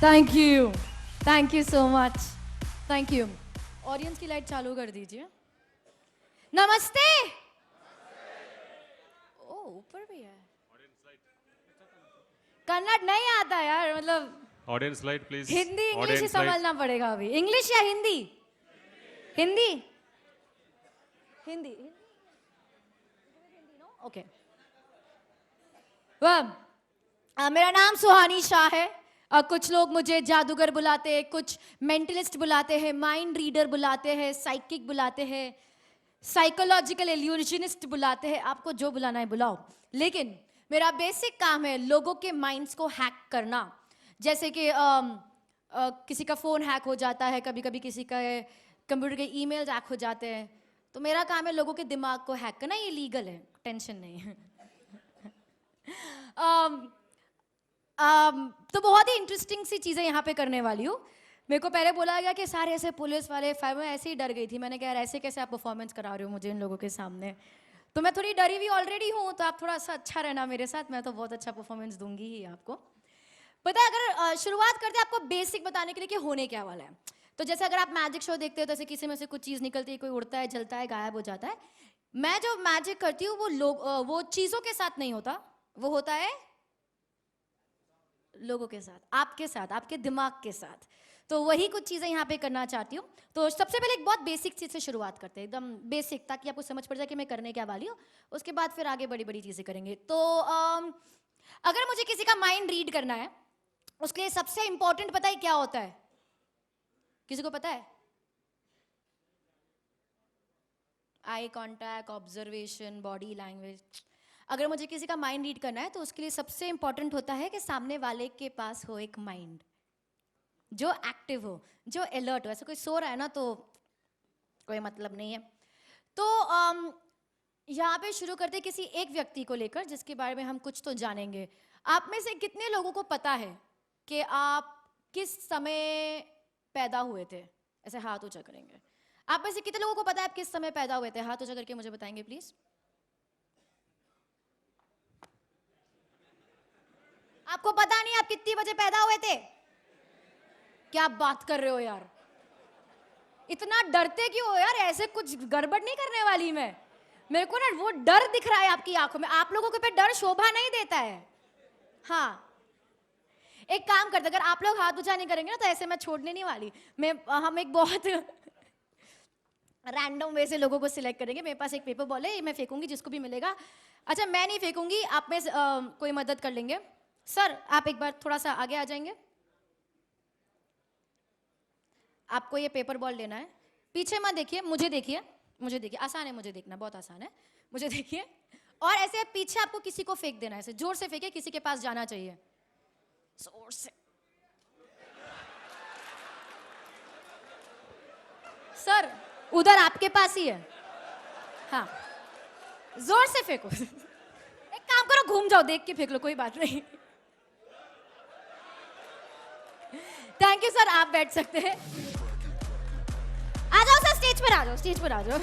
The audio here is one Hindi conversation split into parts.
Thank you so much, thank you. Audience की लाइट चालू कर दीजिए। नमस्ते। ओ ऊपर भी है। कन्नड़ नहीं आता यार, मतलब audience light please. Hindi English ही समझना पड़ेगा अभी। इंग्लिश या हिंदी? हिंदी हिंदी ओके। मेरा नाम सुहानी शाह है। कुछ लोग मुझे जादूगर बुलाते हैं, कुछ मेंटलिस्ट बुलाते हैं, माइंड रीडर बुलाते हैं, साइकिक बुलाते हैं, साइकोलॉजिकल इल्यूजनिस्ट बुलाते हैं। आपको जो बुलाना है बुलाओ, लेकिन मेरा बेसिक काम है लोगों के माइंड्स को हैक करना। जैसे कि किसी का फ़ोन हैक हो जाता है, कभी कभी किसी का कंप्यूटर के ईमेल्स हैक हो जाते हैं, तो मेरा काम है लोगों के दिमाग को हैक करना। ये लीगल है, टेंशन नहीं है। तो बहुत ही इंटरेस्टिंग सी चीज़ें यहाँ पे करने वाली हूँ। मेरे को पहले बोला गया कि सारे ऐसे पुलिस वाले, मैं ऐसे ही डर गई थी। मैंने कहा यार ऐसे कैसे आप परफॉर्मेंस करा रहे हो मुझे इन लोगों के सामने, तो मैं थोड़ी डरी हुई ऑलरेडी हूँ, तो आप थोड़ा सा अच्छा रहना मेरे साथ, मैं तो बहुत अच्छा परफॉर्मेंस दूंगी ही आपको। पता है, अगर शुरुआत करते हैं आपको बेसिक बताने के लिए कि होने क्या वाला है। तो जैसे अगर आप मैजिक शो देखते हो तो ऐसे किसी में से कुछ चीज़ निकलती है, कोई उड़ता है, जलता है, गायब हो जाता है। मैं जो मैजिक करती हूँ वो चीज़ों के साथ नहीं होता, वो होता है लोगों के साथ, आपके साथ, आपके दिमाग के साथ। तो वही कुछ चीज़ें यहाँ पे करना चाहती हूँ। तो सबसे पहले एक बहुत बेसिक चीज़ से शुरुआत करते हैं, एकदम बेसिक, ताकि आपको समझ पड़ जाए कि मैं करने क्या वाली हूँ। उसके बाद फिर आगे बड़ी बड़ी चीज़ें करेंगे। तो अगर मुझे किसी का माइंड रीड करना है, उसके लिए सबसे इंपॉर्टेंट पता है क्या होता है? किसी को पता है? Eye contact, observation, body language. अगर मुझे किसी का माइंड रीड करना है तो उसके लिए सबसे इंपॉर्टेंट होता है कि सामने वाले के पास हो एक माइंड जो एक्टिव हो, जो अलर्ट हो। ऐसे कोई सो रहा है ना तो कोई मतलब नहीं है। तो यहाँ पे शुरू करते हैं किसी एक व्यक्ति को लेकर, जिसके बारे में हम कुछ तो जानेंगे। आप में से कितने लोगों को पता है कि आप किस समय पैदा हुए थे? ऐसे हाथ ऊंचा करेंगे। आप में से कितने लोगों को पता है आप किस समय पैदा हुए थे? हाथ ऊंचा करके मुझे बताएंगे प्लीज। आपको पता नहीं आप कितनी बजे पैदा हुए थे? क्या आप बात कर रहे हो यार? इतना डरते क्यों हो यार? ऐसे कुछ गड़बड़ नहीं करने वाली मैं। मेरे को ना वो डर दिख रहा है आपकी आंखों में। आप लोगों के पे डर शोभा नहीं देता है। हाँ, एक काम करते, अगर आप लोग हाथ ऊंचा नहीं करेंगे ना तो ऐसे मैं छोड़ने नहीं वाली। हम एक बहुत रैंडम वे से लोगों को सिलेक्ट करेंगे। मेरे पास एक पेपर बॉल है, ये मैं फेंकूंगी, जिसको भी मिलेगा। अच्छा, मैं नहीं फेंकूंगी, आप में कोई मदद कर लेंगे। सर, आप एक बार थोड़ा सा आगे आ जाएंगे। आपको ये पेपर बॉल लेना है। पीछे मत देखिए, मुझे देखिए, मुझे देखिए। आसान है, मुझे देखना बहुत आसान है। मुझे देखिए, और ऐसे पीछे आपको किसी को फेंक देना है। ऐसे जोर से फेंके, किसी के पास जाना चाहिए, जोर से। सर, उधर आपके पास ही है। हाँ, जोर से फेंको। एक काम करो, घूम जाओ, देख के फेंक लो, कोई बात नहीं। थैंक यू सर, आप बैठ सकते हैं। आ जाओ सर, स्टेज पर आ जाओ, स्टेज पर आ जाओ।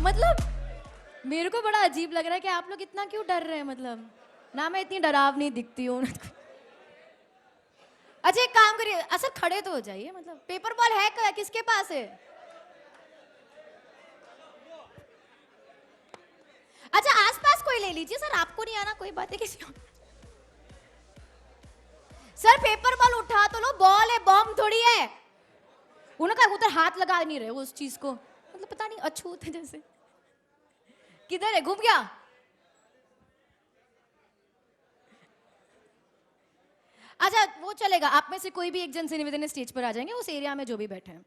मतलब मेरे को बड़ा अजीब लग रहा है कि आप लोग इतना क्यों डर रहे हैं। मतलब ना मैं इतनी डरावनी दिखती हूँ। अच्छा, एक काम करिए, सर खड़े तो हो जाइए। मतलब पेपर बॉल है किसके पास है? अच्छा, आसपास कोई ले लीजिए सर, आपको नहीं आना, कोई बात है। किसी को सर पेपर बॉल उठा तो लो, बॉल है, बॉम्ब थोड़ी है। उन्होंने कहा उधर हाथ लगा नहीं रहे वो उस चीज को, मतलब पता नहीं अछूत है जैसे। किधर है? घूम गया। अच्छा, वो चलेगा। आप में से कोई भी एक जन से निवेदन, स्टेज पर आ जाएंगे, उस एरिया में जो भी बैठे हैं।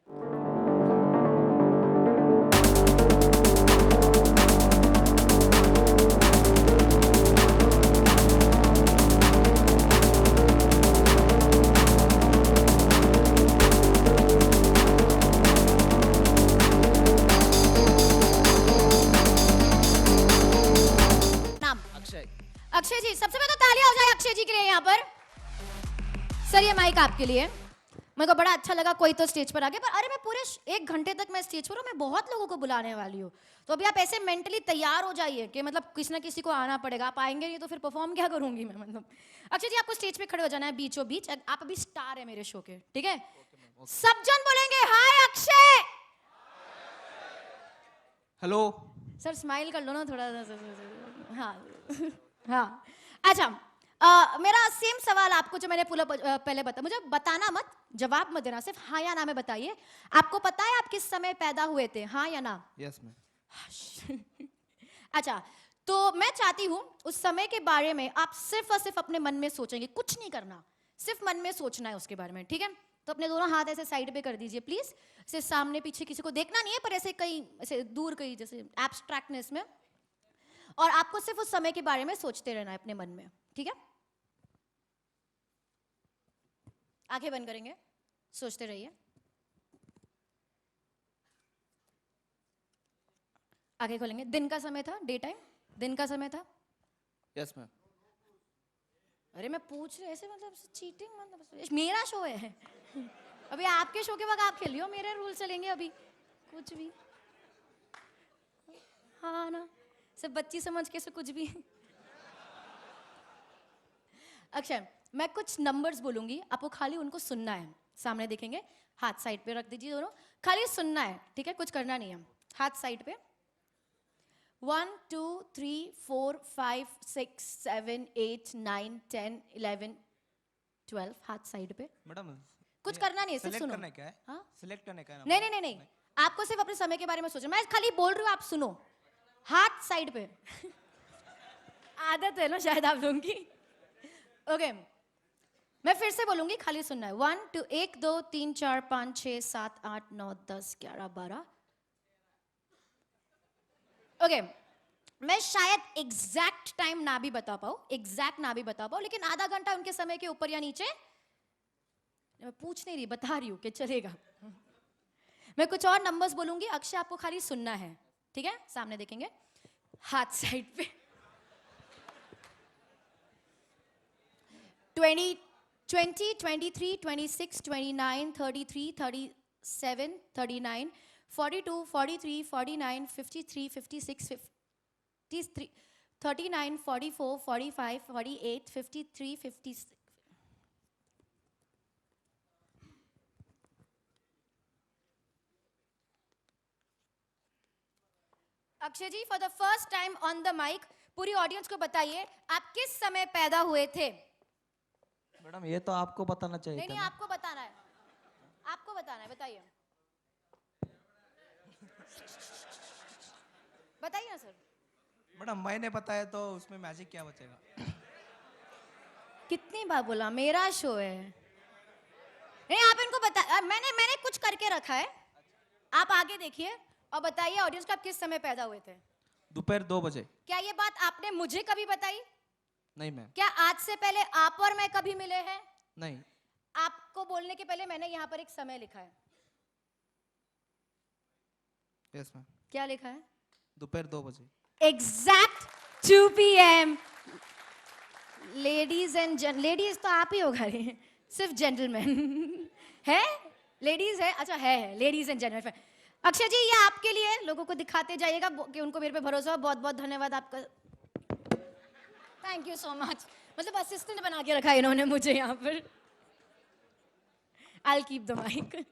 अक्षय जी, सबसे पहले तो तालियां हो जाए अक्षय जी के लिए यहाँ पर। सर, ये माइक आपके लिए। मेरे को बड़ा अच्छा लगा कोई तो स्टेज पर आ गया, पर अरे मैं पूरे 1 घंटे तक मैं स्टेज पर हूँ, मैं बहुत लोगों को बुलाने वाली हूँ। तो अभी आप ऐसे मेंटली तैयार हो जाइए कि मतलब किसी ना किसी को आना पड़ेगा, आप आएंगे नहीं तो फिर परफॉर्म क्या करूंगी मैं, मतलब। अक्षय जी आपको स्टेज पे खड़े हो जाना है बीचों बीच, आप अभी स्टार है मेरे शो के, ठीक है? सब जन बोलेंगे हाय अक्षय। हेलो। सर स्माइल कर लो ना थोड़ा सा। हाँ हाँ। अच्छा, मेरा सेम सवाल आपको जो मैंने पहले बताया, मुझे बताना मत, जवाब मत देना, सिर्फ हाँ या ना में बताइए। आपको पता है आप किस समय पैदा हुए थे, हाँ या ना? Yes ma'am. अच्छा, तो मैं चाहती हूँ उस समय के बारे में आप सिर्फ और सिर्फ अपने मन में सोचेंगे, कुछ नहीं करना, सिर्फ मन में सोचना है उसके बारे में, ठीक है? तो अपने दोनों हाथ ऐसे साइड पे कर दीजिए प्लीज, सिर्फ सामने पीछे किसी को देखना नहीं है, पर ऐसे कहीं ऐसे दूर कहीं जैसे एब्स्ट्रैक्टनेस में, और आपको सिर्फ उस समय के बारे में सोचते रहना है अपने मन में, ठीक है? आंखें बंद करेंगे, सोचते रहिए। आंखें खोलेंगे। दिन का समय था, डे टाइम, दिन का समय था? Yes ma'am. अरे मैं पूछ रही ऐसे, मतलब चीटिंग, मतलब मेरा शो है। अभी आपके शो के वक्त आप खेलियो, मेरे रूल चलेंगे अभी कुछ भी। हाँ ना, सब बच्ची समझ के से कुछ भी। अक्षय, मैं कुछ नंबर्स बोलूंगी, आपको खाली उनको सुनना है। सामने देखेंगे, हाथ साइड पे रख दीजिए दोनों, खाली सुनना है, ठीक है? कुछ करना नहीं है। हाथ साइड पे। 1 2 3 4 5 6 7 8 9 10 11 12, हाथ साइड पे। मैडम कुछ करना नहीं है, सिर्फ सेलेक्ट सुनो। करने क्या है? हाँ? सेलेक्ट करने का है नहीं नंबर? नहीं नहीं नहीं, आपको सिर्फ अपने समय के बारे में सोचना, मैं खाली बोल रही हूँ, आप सुनो। हाथ साइड पे। आदत है ना शायद आप लोगों की। ओके, मैं फिर से बोलूंगी, खाली सुनना है। 1 2 1 2 3 4 5 6 7 8 9 10 11 12। ओके, मैं शायद एग्जैक्ट टाइम ना भी बता पाऊँ, एग्जैक्ट ना भी बता पाऊँ, लेकिन आधा घंटा उनके समय के ऊपर या नीचे, मैं पूछ नहीं रही, बता रही हूँ कि चलेगा। मैं कुछ और नंबर्स बोलूंगी, अक्षय आपको खाली सुनना है, ठीक है? सामने देखेंगे, हाथ साइड पे। 20 20 23 26 29 33 37 39 42 43 49 53 56 53 39 44 45 48 53 56। Akshay ji, for the first time on the mic, पूरी ऑडियंस को बताइए आप किस समय पैदा हुए थे? मैडम ये तो आपको बताना चाहिए नहीं था नहीं, ना। आपको बताना है, आपको बताना है, बताइए। बताइए ना सर। मैडम मैंने बताया तो उसमें मैजिक क्या बचेगा? कितनी बार बोला मेरा शो है? नहीं, आप इनको बता, मैंने मैंने कुछ करके रखा है, आप आगे देखिए और बताइए ऑडियंस को आप किस समय पैदा हुए थे। दोपहर 2 बजे। क्या ये बात आपने मुझे कभी बताई? नहीं मैम। क्या आज से पहले आप और मैं कभी मिले हैं? नहीं। आपको बोलने के पहले मैंने यहाँ पर एक समय लिखा है। Yes ma'am. क्या लिखा है? दोपहर 2 बजे। Exact 2 PM। Ladies and ladies तो आप ही होगा रे, सिर्फ जेंटलमैन है, लेडीज है, अच्छा है लेडीज एंड जेंटलमैन। अक्षय जी ये आपके लिए, लोगों को दिखाते जाइएगा कि उनको मेरे पे भरोसा हो। बहुत बहुत धन्यवाद आपका, थैंक यू सो मच। मतलब असिस्टेंट बना के रखा है इन्होंने मुझे यहाँ पर। I keep the mic.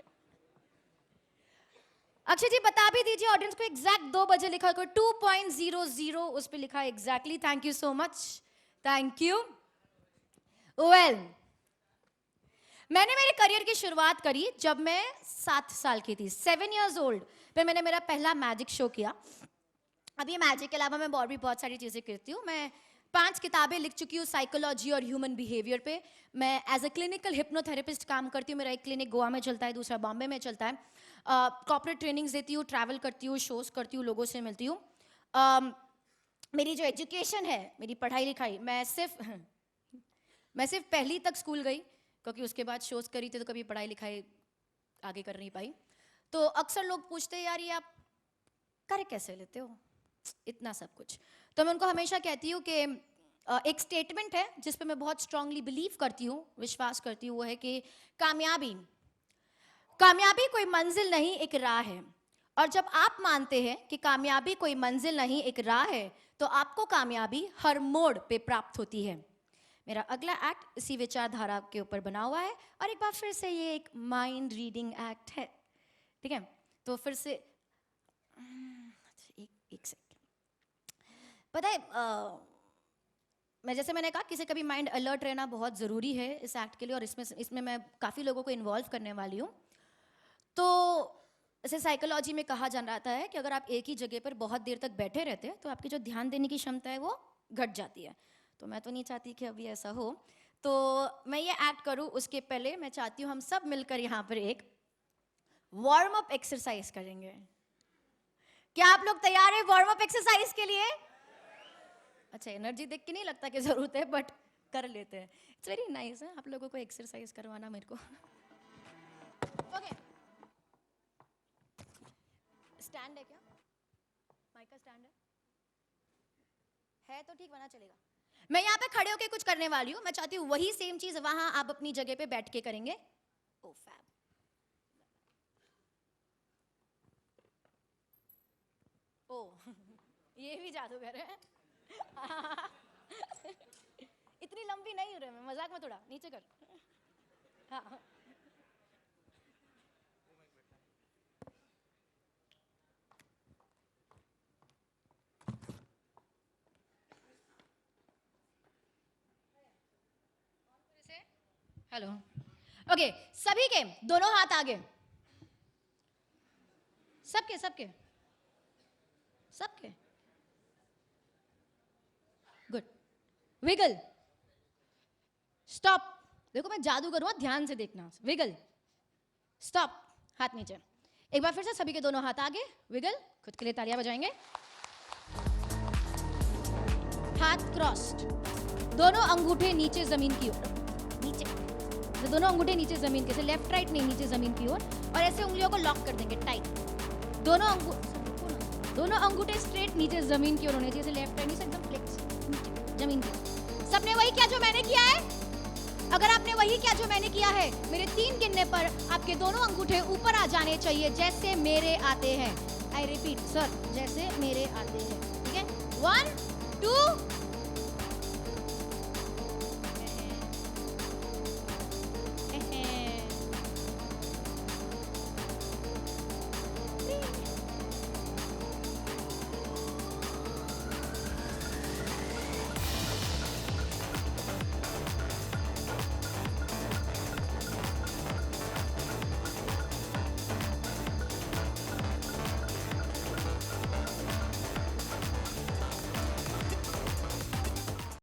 Akshay ji बता भी दीजिए ऑडियंस को, एग्जैक्ट 2 बजे लिखा, कोई 2.00 उस पर लिखा है exactly. Thank you so much, thank you. Well, मैंने मेरे करियर की शुरुआत करी जब मैं 7 साल की थी, 7 years ओल्ड पे मैंने मेरा पहला मैजिक शो किया। अभी मैजिक के अलावा मैं और भी बहुत सारी चीज़ें करती हूँ। मैं 5 किताबें लिख चुकी हूँ साइकोलॉजी और ह्यूमन बिहेवियर पे। मैं एज अ क्लिनिकल हिप्नोथेरेपिस्ट काम करती हूँ, मेरा एक क्लिनिक गोवा में चलता है, दूसरा बॉम्बे में चलता है। कॉर्पोरेट ट्रेनिंग्स देती हूँ, ट्रैवल करती हूँ, शोज़ करती हूँ, लोगों से मिलती हूँ। मेरी जो एजुकेशन है, मेरी पढ़ाई लिखाई, मैं सिर्फ पहली तक स्कूल गई, क्योंकि उसके बाद शोज़ करी थी तो कभी पढ़ाई लिखाई आगे कर नहीं पाई। तो अक्सर लोग पूछते हैं यार ये आप कर कैसे लेते हो इतना सब कुछ? तो मैं उनको हमेशा कहती हूँ कि एक स्टेटमेंट है जिस पे मैं बहुत स्ट्रांगली बिलीव करती हूँ, विश्वास करती हूँ, वो है कि कामयाबी कामयाबी कोई मंजिल नहीं एक राह है, और जब आप मानते हैं कि कामयाबी कोई मंजिल नहीं एक राह है, तो आपको कामयाबी हर मोड़ पे प्राप्त होती है। मेरा अगला एक्ट इसी विचारधारा के ऊपर बना हुआ है, और एक बार फिर से ये एक माइंड रीडिंग एक्ट है, ठीक है? तो फिर से एक सेकंड। पता है मैंने कहा किसी कभी माइंड अलर्ट रहना बहुत ज़रूरी है इस एक्ट के लिए, और इसमें मैं काफ़ी लोगों को इन्वॉल्व करने वाली हूँ। तो ऐसे साइकोलॉजी में कहा जा रहा है कि अगर आप एक ही जगह पर बहुत देर तक बैठे रहते हैं तो आपकी जो ध्यान देने की क्षमता है वो घट जाती है। तो मैं तो नहीं चाहती कि अभी ऐसा हो, तो मैं ये एक्ट करूँ उसके पहले मैं चाहती हूँ हम सब मिलकर यहाँ पर एक वार्म अप एक्सरसाइज करेंगे। क्या आप लोग तैयार हैं वार्म अप एक्सरसाइज के लिए? अच्छा, एनर्जी देख के नहीं लगता कि जरूरत है, बट कर लेते हैं। इट्स वेरी नाइस है आप लोगों को एक्सरसाइज करवाना मेरे को। ओके, स्टैंड है क्या? माइक का स्टैंड है तो ठीक, बना चलेगा। मैं यहाँ पे खड़े होके कुछ करने वाली हूँ, मैं चाहती हूँ वही सेम चीज वहां आप अपनी जगह पे बैठ के करेंगे। ओ फैब। ओ ये भी जादूगर है। इतनी लंबी नहीं हो रही मैं, मजाक में, थोड़ा नीचे कर। हाँ हेलो। ओके, सभी के दोनों हाथ आगे, सबके सबके सबके। गुड। Wiggle, stop. देखो मैं जादू करूँगा, ध्यान से देखना। विगल, स्टॉप, हाथ नीचे। एक बार फिर से सभी के दोनों हाथ आगे, विगल। खुद के लिए तालियां बजाएंगे। हाथ क्रॉस्ड, दोनों अंगूठे नीचे जमीन की ओर, नीचे। तो दोनों अंगूठे नीचे जमीन के, लेफ्ट राइट नहीं, नीचे जमीन की ओर, और ऐसे उंगलियों को लॉक कर देंगे टाइट। दोनों अंगूठे स्ट्रेट नीचे जमीन की ओर होने चाहिए, लेफ्ट राइट नहीं, एकदम फ्लेक्स जमीन की। सबने वही किया जो मैंने किया है? अगर आपने वही किया जो मैंने किया है, मेरे 3 गिनने पर आपके दोनों अंगूठे ऊपर आ जाने चाहिए, जैसे मेरे आते हैं। आई रिपीट सर, जैसे मेरे आते हैं, ठीक है? 1 2